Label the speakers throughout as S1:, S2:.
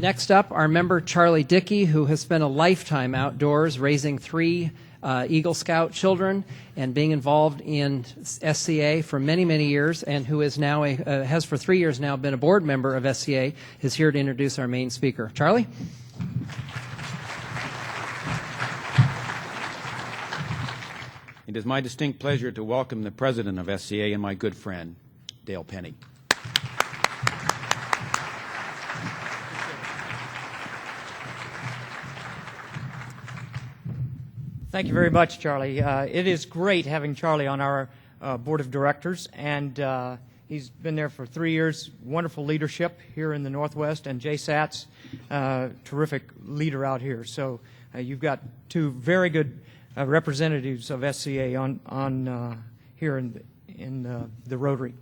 S1: Next up, our member Charlie Dickey, who has spent a lifetime outdoors raising 3 Eagle Scout children and being involved in SCA for many, many years, and who is now has for 3 years now been a board member of SCA, is here to introduce our main speaker. Charlie?
S2: It is my distinct pleasure to welcome the president of SCA and my good friend, Dale Penny.
S3: Thank you very much, Charlie. It is great having Charlie on our board of directors, and he's been there for 3 years. Wonderful leadership here in the Northwest, and Jay Satz, terrific leader out here. So you've got 2 very good representatives of SCA on here in the Rotary.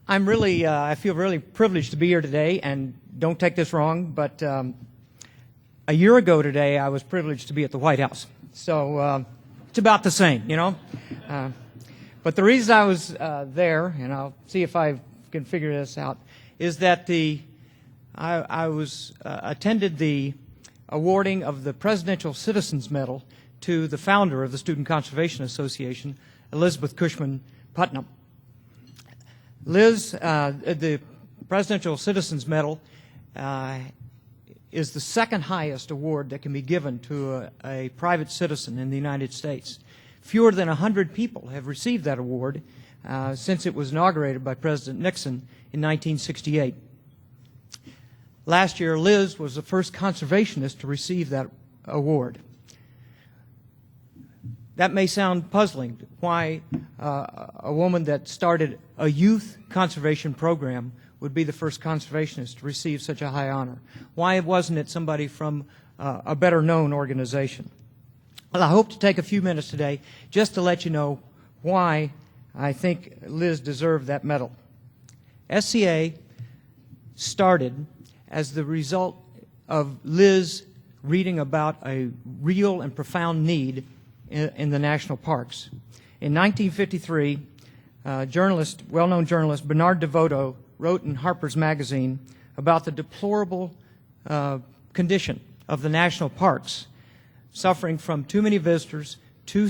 S3: I feel really privileged to be here today, and don't take this wrong, but a year ago today, I was privileged to be at the White House. So it's about the same, you know. But the reason I was there, and I'll see if I can figure this out, is that I attended the awarding of the Presidential Citizens Medal to the founder of the Student Conservation Association, Elizabeth Cushman Putnam. Liz, the Presidential Citizens Medal is the second highest award that can be given to a private citizen in the United States. Fewer than 100 people have received that award since it was inaugurated by President Nixon in 1968. Last year, Liz was the first conservationist to receive that award. That may sound puzzling, why a woman that started a youth conservation program would be the first conservationist to receive such a high honor. Why wasn't it somebody from a better-known organization? Well, I hope to take a few minutes today just to let you know why I think Liz deserved that medal. SCA started as the result of Liz reading about a real and profound need in the national parks. In 1953, well-known journalist Bernard DeVoto wrote in Harper's Magazine about the deplorable condition of the national parks, suffering from too many visitors, too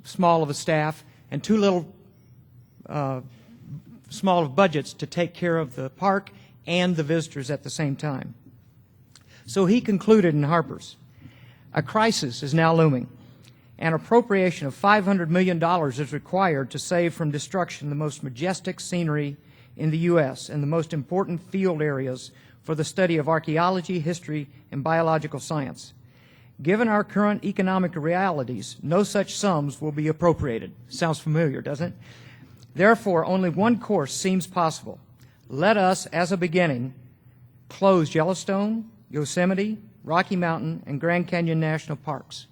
S3: small of a staff, and too little small of budgets to take care of the park and the visitors at the same time. So he concluded in Harper's, a crisis is now looming. An appropriation of $500 million is required to save from destruction the most majestic scenery in the U.S. and the most important field areas for the study of archaeology, history, and biological science. Given our current economic realities, no such sums will be appropriated. Sounds familiar, doesn't it? Therefore, only one course seems possible. Let us, as a beginning, close Yellowstone, Yosemite, Rocky Mountain, and Grand Canyon National Parks.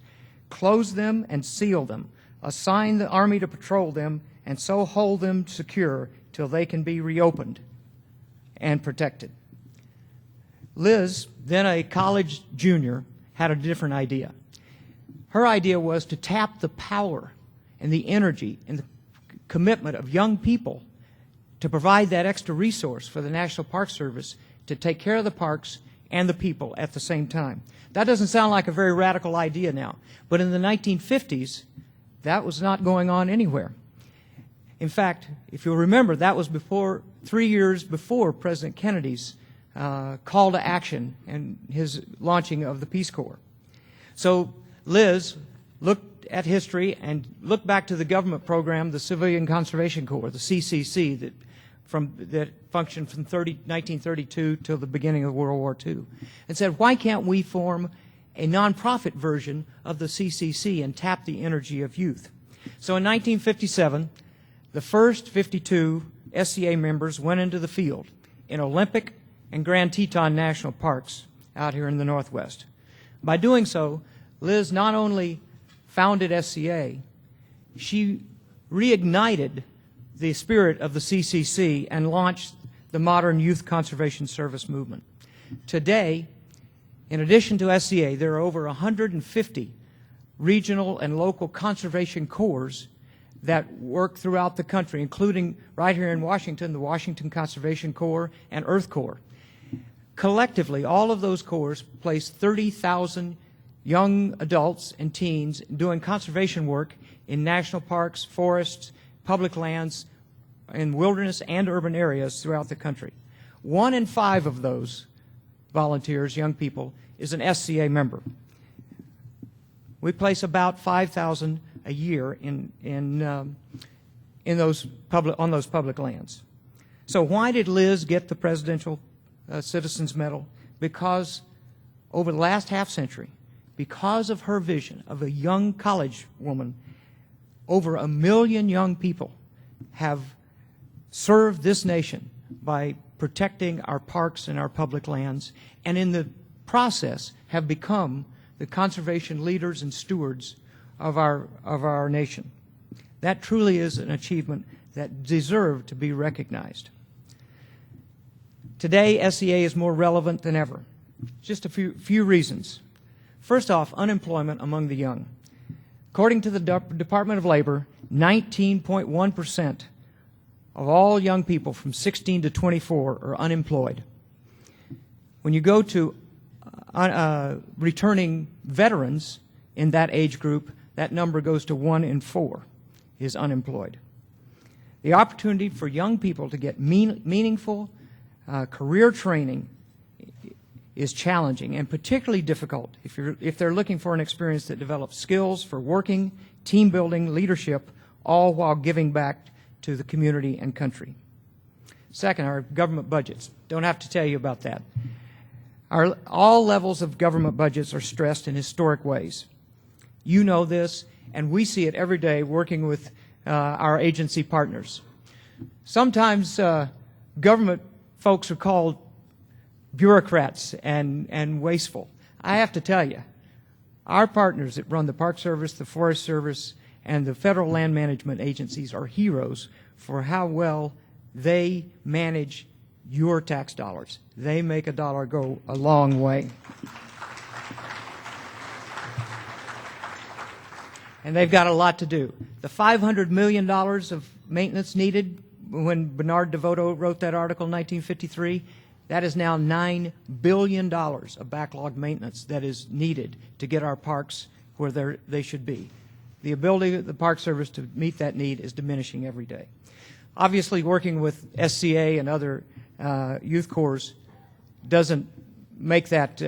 S3: Close them and seal them. Assign the Army to patrol them, and so hold them secure till they can be reopened and protected. Liz, then a college junior, had a different idea. Her idea was to tap the power and the energy and the commitment of young people to provide that extra resource for the National Park Service to take care of the parks and the people at the same time. That doesn't sound like a very radical idea now, but in the 1950s, that was not going on anywhere. In fact, if you'll remember, that was 3 years before President Kennedy's call to action and his launching of the Peace Corps. So Liz looked at history and looked back to the government program, the Civilian Conservation Corps, the CCC, that functioned from 1932 till the beginning of World War II, and said, why can't we form a nonprofit version of the CCC and tap the energy of youth? So in 1957, the first 52 SCA members went into the field in Olympic and Grand Teton National Parks out here in the Northwest. By doing so, Liz not only founded SCA, she reignited the spirit of the CCC and launched the modern Youth Conservation Service movement. Today, in addition to SCA, there are over 150 regional and local conservation corps that work throughout the country, including right here in Washington, the Washington Conservation Corps and Earth Corps. Collectively, all of those corps place 30,000 young adults and teens doing conservation work in national parks, forests, public lands, in wilderness and urban areas throughout the country. 1 in 5 of those volunteers, young people, is an SCA member. We place about 5,000 a year on those public lands. So why did Liz get the Presidential Citizens Medal? Because over the last half century, because of her vision of a young college woman, over 1 million young people have served this nation by protecting our parks and our public lands, and in the process have become the conservation leaders and stewards of our nation. That truly is an achievement that deserved to be recognized. Today, SCA is more relevant than ever. Just a few reasons. First off, unemployment among the young. According to the Department of Labor, 19.1% of all young people from 16 to 24 are unemployed. When you go to returning veterans in that age group, that number goes to 1 in 4 is unemployed. The opportunity for young people to get meaningful career training is challenging and particularly difficult if they're looking for an experience that develops skills for working, team building, leadership, all while giving back to the community and country. Second, our government budgets. Don't have to tell you about that. All levels of government budgets are stressed in historic ways. You know this, and we see it every day working with our agency partners. Sometimes government folks are called bureaucrats and wasteful. I have to tell you, our partners that run the Park Service, the Forest Service, and the federal land management agencies are heroes for how well they manage your tax dollars. They make a dollar go a long way. And they've got a lot to do. The $500 million of maintenance needed when Bernard DeVoto wrote that article in 1953, that is now $9 billion of backlog maintenance that is needed to get our parks where they should be. The ability of the Park Service to meet that need is diminishing every day. Obviously, working with SCA and other youth corps doesn't make that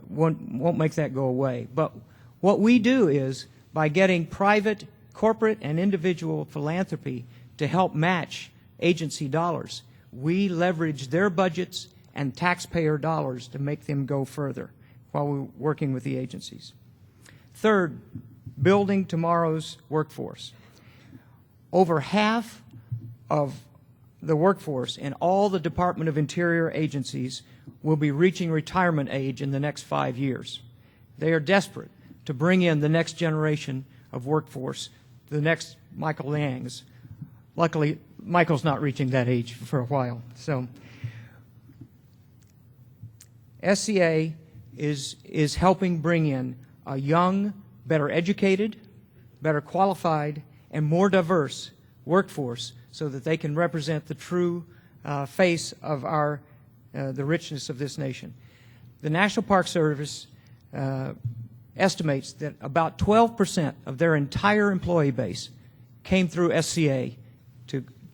S3: won't make that go away. But what we do is by getting private, corporate, and individual philanthropy to help match agency dollars, we leverage their budgets and taxpayer dollars to make them go further while we're working with the agencies. Third, building tomorrow's workforce. Over half of the workforce in all the Department of Interior agencies will be reaching retirement age in the next 5 years. They are desperate to bring in the next generation of workforce, the next Michael Langs. Luckily, Michael's not reaching that age for a while. So SCA is helping bring in a young, better educated, better qualified, and more diverse workforce so that they can represent the true face of the richness of this nation. The National Park Service estimates that about 12% of their entire employee base came through SCA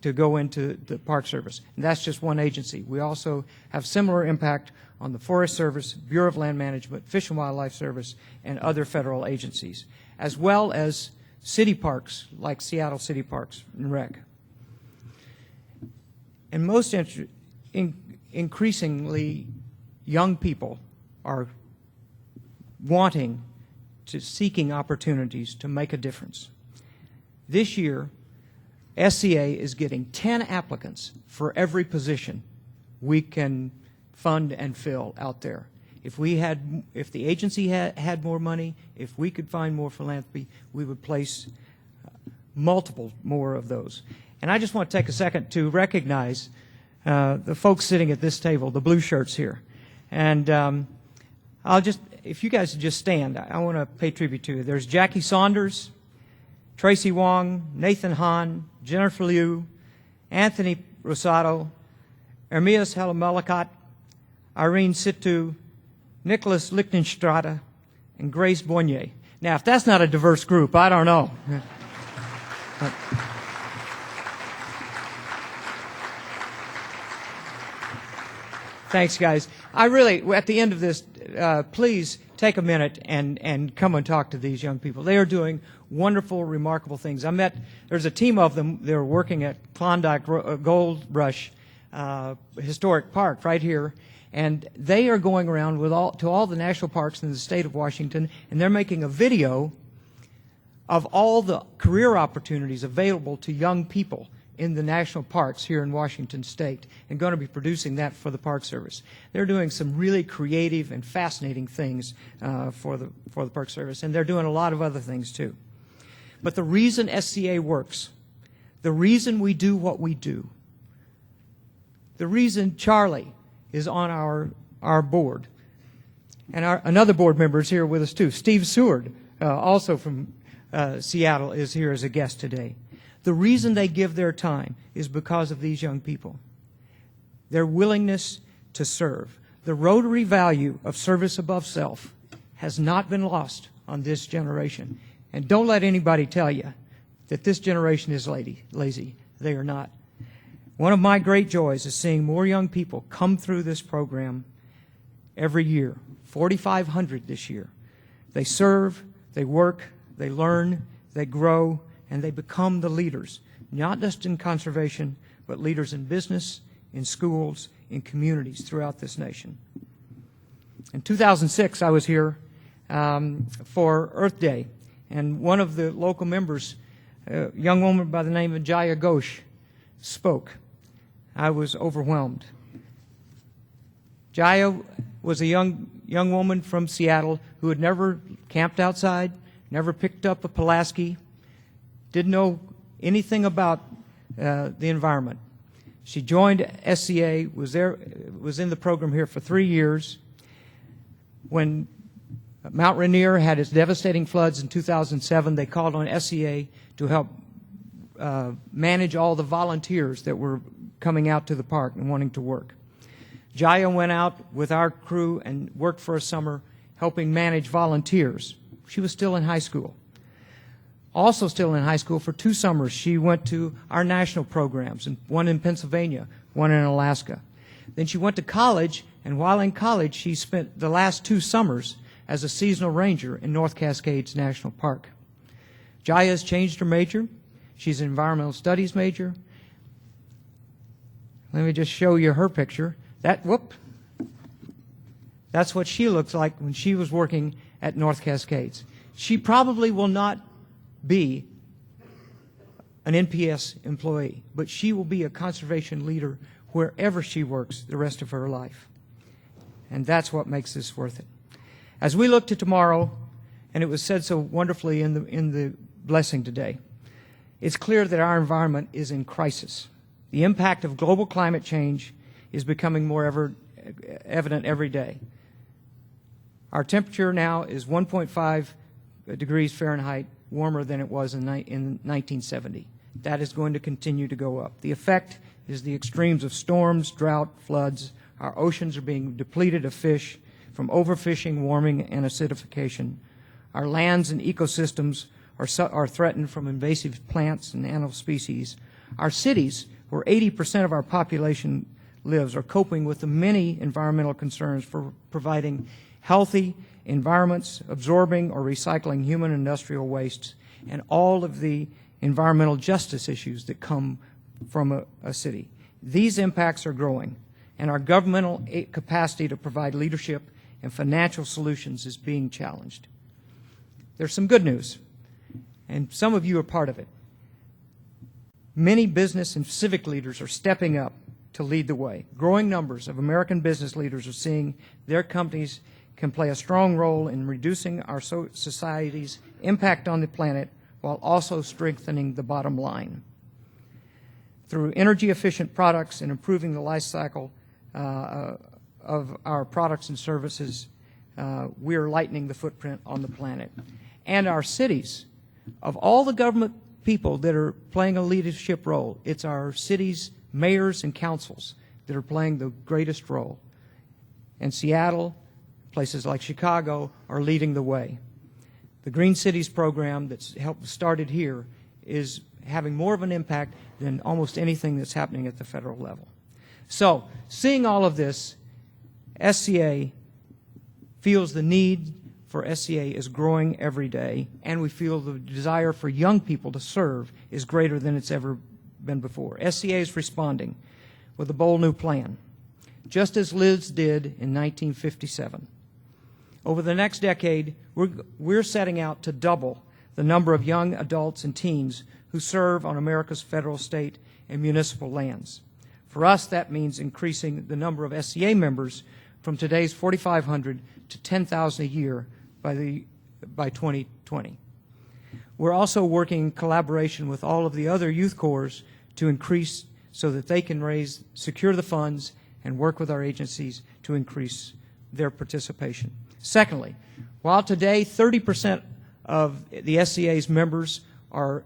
S3: to go into the Park Service. And that's just one agency. We also have similar impact on the Forest Service, Bureau of Land Management, Fish and Wildlife Service, and other federal agencies, as well as city parks like Seattle City Parks and Rec. And most increasingly, young people are seeking opportunities to make a difference. This year, SCA is getting 10 applicants for every position we can fund and fill out there. If the agency had more money, if we could find more philanthropy, we would place multiple more of those. And I just want to take a second to recognize the folks sitting at this table, the blue shirts here. And if you guys would just stand, I want to pay tribute to you. There's Jackie Saunders, Tracy Wong, Nathan Hahn, Jennifer Liu, Anthony Rosado, Ermias Helamelicat, Irene Situ, Nicholas Lichtenstrada, and Grace Bonnier. Now, if that's not a diverse group, I don't know. Thanks, guys. I really, at the end of this, please take a minute and come and talk to these young people. They are doing wonderful, remarkable things. There's a team of them. They're working at Klondike Gold Rush Historic Park right here. And they are going around to all the national parks in the state of Washington, and they're making a video of all the career opportunities available to young people in the national parks here in Washington State, and going to be producing that for the Park Service. They're doing some really creative and fascinating things for the Park Service, and they're doing a lot of other things too. But the reason SCA works, the reason we do what we do, the reason Charlie is on our board, and another board member is here with us too. Steve Seward, also from Seattle, is here as a guest today. The reason they give their time is because of these young people. Their willingness to serve. The Rotary value of service above self has not been lost on this generation. And don't let anybody tell you that this generation is lazy. They are not. One of my great joys is seeing more young people come through this program every year, 4,500 this year. They serve, they work, they learn, they grow, and they become the leaders, not just in conservation, but leaders in business, in schools, in communities throughout this nation. In 2006, I was here for Earth Day, and one of the local members, a young woman by the name of Jaya Ghosh, spoke. I was overwhelmed. Jaya was a young woman from Seattle who had never camped outside, never picked up a Pulaski, didn't know anything about the environment. She joined SCA, was in the program here for 3 years. When Mount Rainier had its devastating floods in 2007, they called on SCA to help manage all the volunteers that were coming out to the park and wanting to work. Jaya went out with our crew and worked for a summer helping manage volunteers. She was still in high school. Also still in high school for 2 summers, she went to our national programs, one in Pennsylvania, one in Alaska. Then she went to college, and while in college, she spent the last 2 summers as a seasonal ranger in North Cascades National Park. Jaya has changed her major. She's an environmental studies major. Let me just show you her picture. That's what she looks like when she was working at North Cascades. She probably will not be an NPS employee, but she will be a conservation leader wherever she works the rest of her life. And that's what makes this worth it. As we look to tomorrow, and it was said so wonderfully in the blessing today, it's clear that our environment is in crisis. The impact of global climate change is becoming more evident every day. Our temperature now is 1.5 degrees Fahrenheit warmer than it was in 1970. That is going to continue to go up. The effect is the extremes of storms, drought, floods. Our oceans are being depleted of fish from overfishing, warming, and acidification. Our lands and ecosystems are threatened from invasive plants and animal species. Our cities, where 80% of our population lives, are coping with the many environmental concerns for providing healthy environments, absorbing or recycling human industrial wastes, and all of the environmental justice issues that come from a city. These impacts are growing, and our governmental capacity to provide leadership and financial solutions is being challenged. There's some good news, and some of you are part of it. Many business and civic leaders are stepping up to lead the way. Growing numbers of American business leaders are seeing their companies can play a strong role in reducing our society's impact on the planet while also strengthening the bottom line. Through energy-efficient products and improving the life cycle of our products and services, we are lightening the footprint on the planet. And our cities, of all the government people that are playing a leadership role, it's our cities' mayors and councils that are playing the greatest role. and Seattle, places like Chicago, are leading the way. The Green Cities program that's started here is having more of an impact than almost anything that's happening at the federal level. So, seeing all of this, SCA feels the need for SCA is growing every day, and we feel the desire for young people to serve is greater than it's ever been before. SCA is responding with a bold new plan, just as Liz did in 1957. Over the next decade, we're setting out to double the number of young adults and teens who serve on America's federal, state, and municipal lands. For us, that means increasing the number of SCA members from today's 4,500 to 10,000 a year by 2020. We're also working in collaboration with all of the other youth corps to increase so that they can secure the funds and work with our agencies to increase their participation. Secondly, while today 30% of the SCA's members are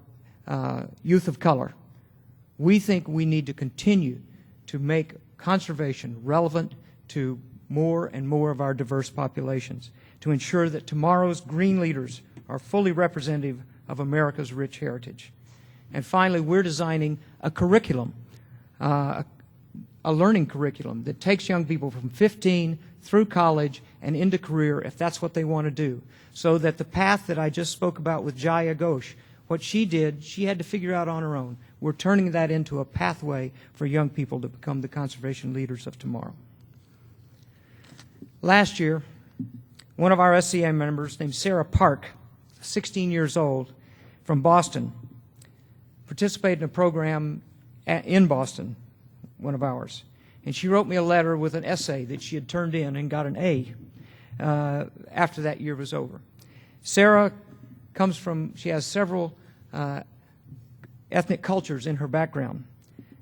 S3: youth of color, we think we need to continue to make conservation relevant to more and more of our diverse populations to ensure that tomorrow's green leaders are fully representative of America's rich heritage. And finally, we're designing a curriculum, a learning curriculum that takes young people from 15 through college and into career if that's what they want to do, so that the path that I just spoke about with Jaya Ghosh, what she did, she had to figure out on her own. We're turning that into a pathway for young people to become the conservation leaders of tomorrow. Last year, one of our SCA members named Sarah Park, 16 years old, from Boston, participated in a program in Boston, one of ours. And she wrote me a letter with an essay that she had turned in and got an A after that year was over. Sarah she has several ethnic cultures in her background.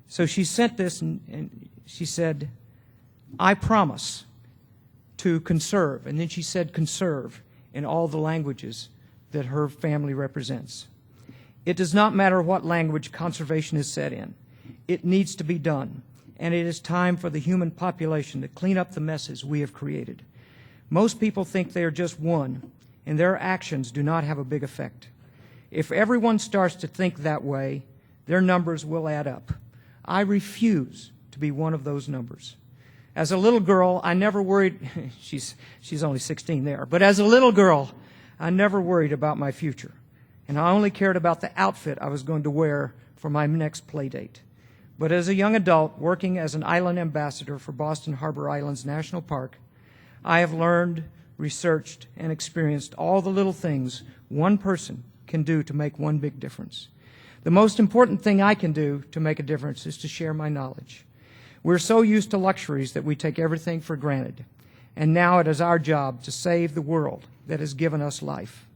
S3: So she sent this and she said, "I promise to conserve," and then she said conserve in all the languages that her family represents. "It does not matter what language conservation is set in. It needs to be done, and it is time for the human population to clean up the messes we have created. Most people think they are just one, and their actions do not have a big effect. If everyone starts to think that way, their numbers will add up. I refuse to be one of those numbers. As a little girl, I never worried," she's only 16 there, "but as a little girl, I never worried about my future, and I only cared about the outfit I was going to wear for my next play date. But as a young adult working as an island ambassador for Boston Harbor Islands National Park, I have learned, researched, and experienced all the little things one person can do to make one big difference. The most important thing I can do to make a difference is to share my knowledge. We're so used to luxuries that we take everything for granted, and now it is our job to save the world that has given us life.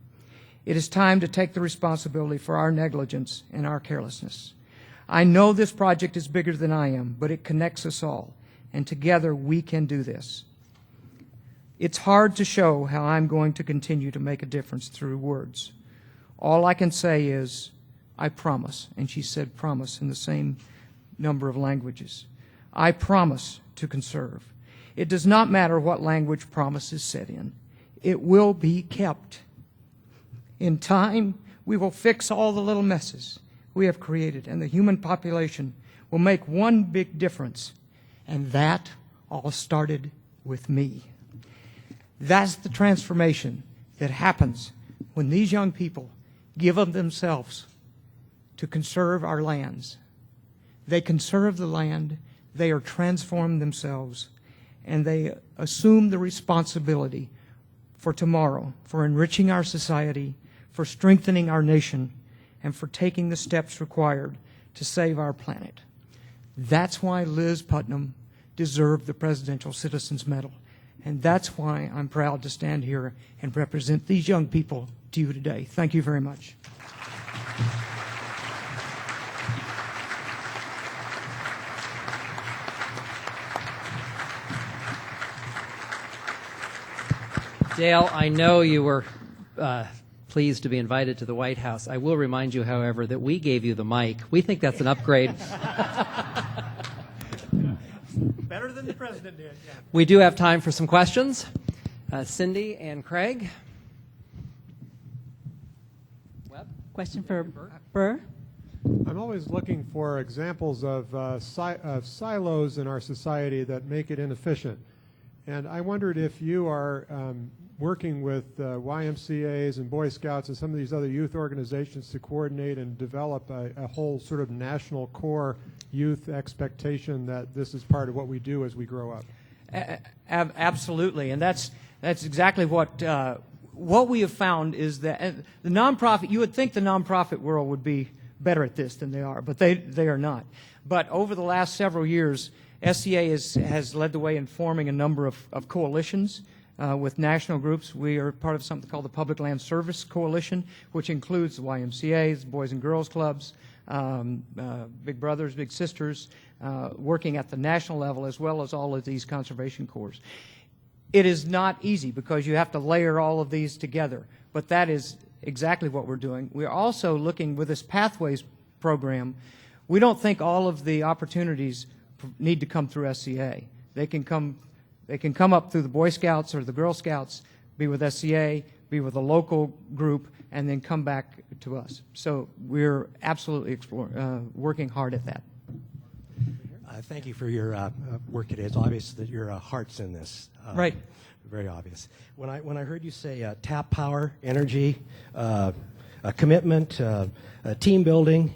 S3: It is time to take the responsibility for our negligence and our carelessness. I know this project is bigger than I am, but it connects us all, and together we can do this. It's hard to show how I'm going to continue to make a difference through words. All I can say is, I promise," and she said promise in the same number of languages. "I promise to conserve. It does not matter what language promise is set in. It will be kept. In time, we will fix all the little messes we have created, and the human population will make one big difference. And that all started with me." That's the transformation that happens when these young people give of themselves to conserve our lands. They conserve the land, they are transformed themselves, and they assume the responsibility for tomorrow, for enriching our society, for strengthening our nation, and for taking the steps required to save our planet. That's why Liz Putnam deserved the Presidential Citizens Medal, and that's why I'm proud to stand here and represent these young people to you today. Thank you very much.
S1: Dale, I know you were pleased to be invited to the White House. I will remind you, however, that we gave you the mic. We think that's an upgrade.
S3: Better than than the president did. Yeah.
S1: We do have time for some questions. Cindy and Craig.
S4: Question for Burr.
S5: I'm always looking for examples of silos in our society that make it inefficient. And I wondered if you are working with YMCAs and Boy Scouts and some of these other youth organizations to coordinate and develop a whole sort of national core youth expectation that this is part of what we do as we grow up.
S3: Absolutely, and that's exactly what we have found is that the nonprofit. You would think the nonprofit world would be better at this than they are, but they are not. But over the last several years, SCA has led the way in forming a number of coalitions with national groups. We are part of something called the Public Land Service Coalition, which includes the YMCAs, Boys and Girls Clubs, Big Brothers, Big Sisters, working at the national level, as well as all of these conservation corps. It is not easy because you have to layer all of these together, but that is exactly what we're doing. We're also looking with this Pathways program. We don't think all of the opportunities need to come through SCA. They can come up through the Boy Scouts or the Girl Scouts, be with SCA, be with a local group, and then come back to us. So we're absolutely working hard at that.
S6: Thank you for your work today. It's obvious that your heart's in this.
S3: Right.
S6: Very obvious. When I heard you say tap power, energy, commitment, team building,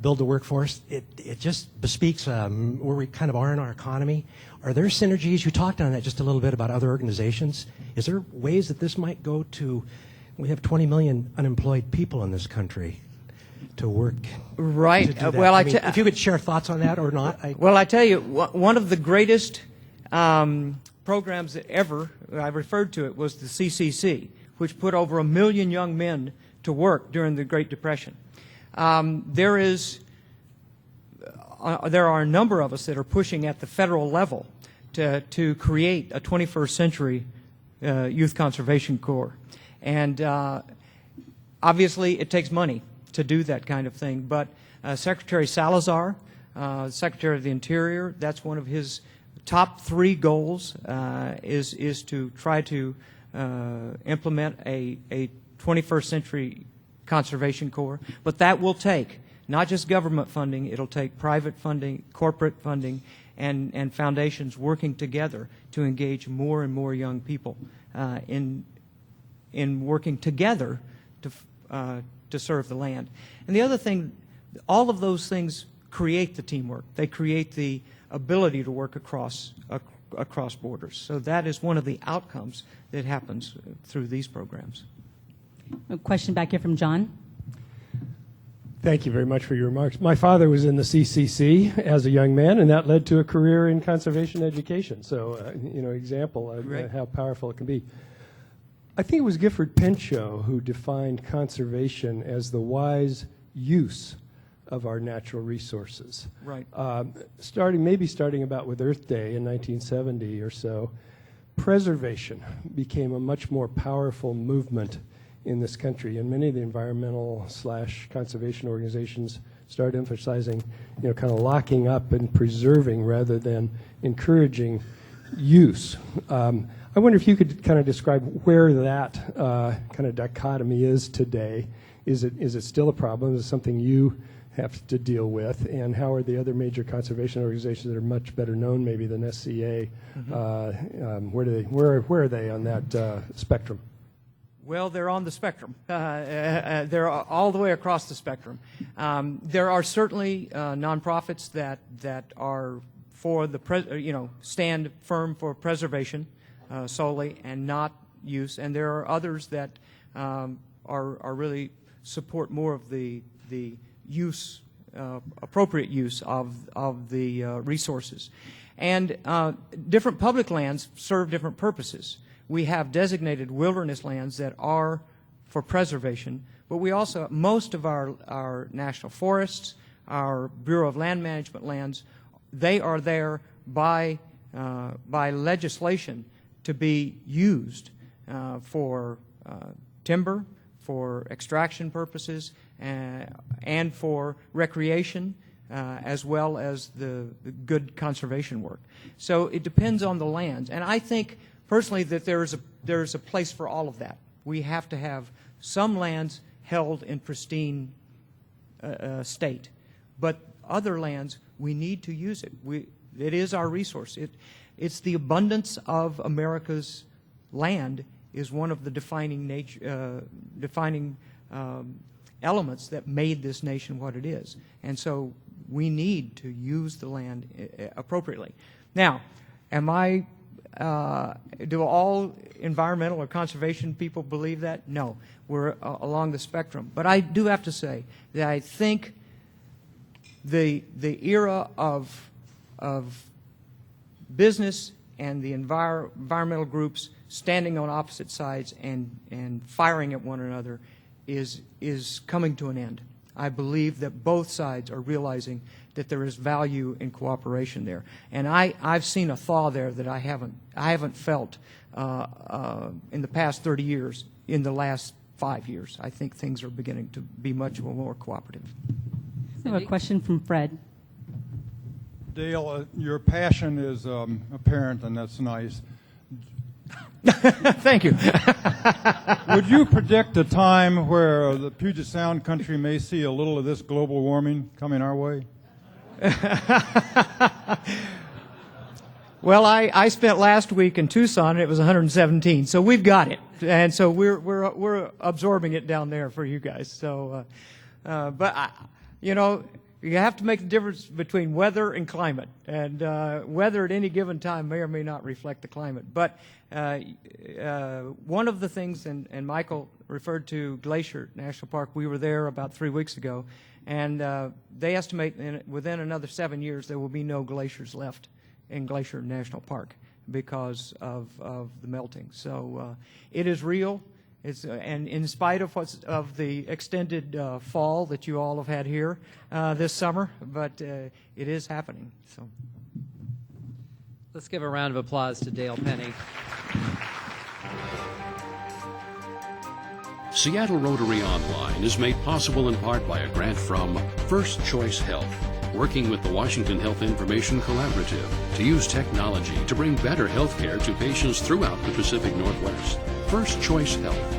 S6: build the workforce, it just bespeaks where we kind of are in our economy. Are there synergies? You talked on that just a little bit about other organizations. Is there ways that this might go to, we have 20 million unemployed people in this country, to work
S3: right.
S6: to do that?
S3: Well,
S6: if you could share thoughts on that or not.
S3: Well, I tell you, one of the greatest programs that ever, I referred to it, was the CCC, which put over 1 million young men to work during the Great Depression. There are a number of us that are pushing at the federal level to create a 21st century youth conservation corps. And obviously it takes money to do that kind of thing. But Secretary Salazar, Secretary of the Interior, that's one of his top 3 goals is to try to implement a 21st century conservation corps. But that will take not just government funding, it'll take private funding, corporate funding, and foundations working together to engage more and more young people in working together to serve the land. And the other thing, all of those things create the teamwork. They create the ability to work across borders. So that is one of the outcomes that happens through these programs.
S4: A question back here from John.
S7: Thank you very much for your remarks. My father was in the CCC as a young man, and that led to a career in conservation education. So, example of how powerful it can be. I think it was Gifford Pinchot who defined conservation as the wise use of our natural resources.
S3: Right.
S7: Starting about with Earth Day in 1970 or so, preservation became a much more powerful movement in this country, and many of the environmental / conservation organizations started emphasizing, kind of locking up and preserving rather than encouraging use. I wonder if you could kind of describe where that kind of dichotomy is today. Is it still a problem? Is it something you have to deal with? And how are the other major conservation organizations that are much better known maybe than SCA? Where are they on that spectrum?
S3: Well, they're on the spectrum. They're all the way across the spectrum. There are certainly nonprofits that are for the stand firm for preservation solely and not use, and there are others that are really support more of the use, appropriate use of the resources. And different public lands serve different purposes. We have designated wilderness lands that are for preservation, but we also, most of our national forests, our Bureau of Land Management lands, they are there by legislation to be used for timber, for extraction purposes, and for recreation, as well as the good conservation work. So it depends on the lands. And I think personally that there's a place for all of that. We have to have some lands held in pristine state, but other lands, we need to use it. It is our resource. It's the abundance of America's land is one of the defining elements that made this nation what it is. And so we need to use the land appropriately. Now, do all environmental or conservation people believe that? No. We're along the spectrum. But I do have to say that I think the era of business and the environmental groups standing on opposite sides and firing at one another is coming to an end. I believe that both sides are realizing that there is value in cooperation there, and I've seen a thaw there that I haven't felt in the past 30 years. In the last 5 years, I think things are beginning to be much more cooperative.
S4: I have a question from Fred.
S8: Dale, your passion is apparent, and that's nice.
S3: Thank you.
S8: Would you predict a time where the Puget Sound country may see a little of this global warming coming our way?
S3: Well, I spent last week in Tucson, and it was 117, so we've got it, and so we're absorbing it down there for you guys. So, you have to make the difference between weather and climate, and weather at any given time may or may not reflect the climate. But one of the things, and Michael referred to Glacier National Park. We were there about 3 weeks ago, and they estimate within another 7 years there will be no glaciers left in Glacier National Park because of the melting. So it is real. And in spite of the extended fall that you all have had here this summer, but it is happening. So,
S1: Let's give a round of applause to Dale Penny.
S9: Seattle Rotary Online is made possible in part by a grant from First Choice Health, working with the Washington Health Information Collaborative to use technology to bring better health care to patients throughout the Pacific Northwest. First Choice Health.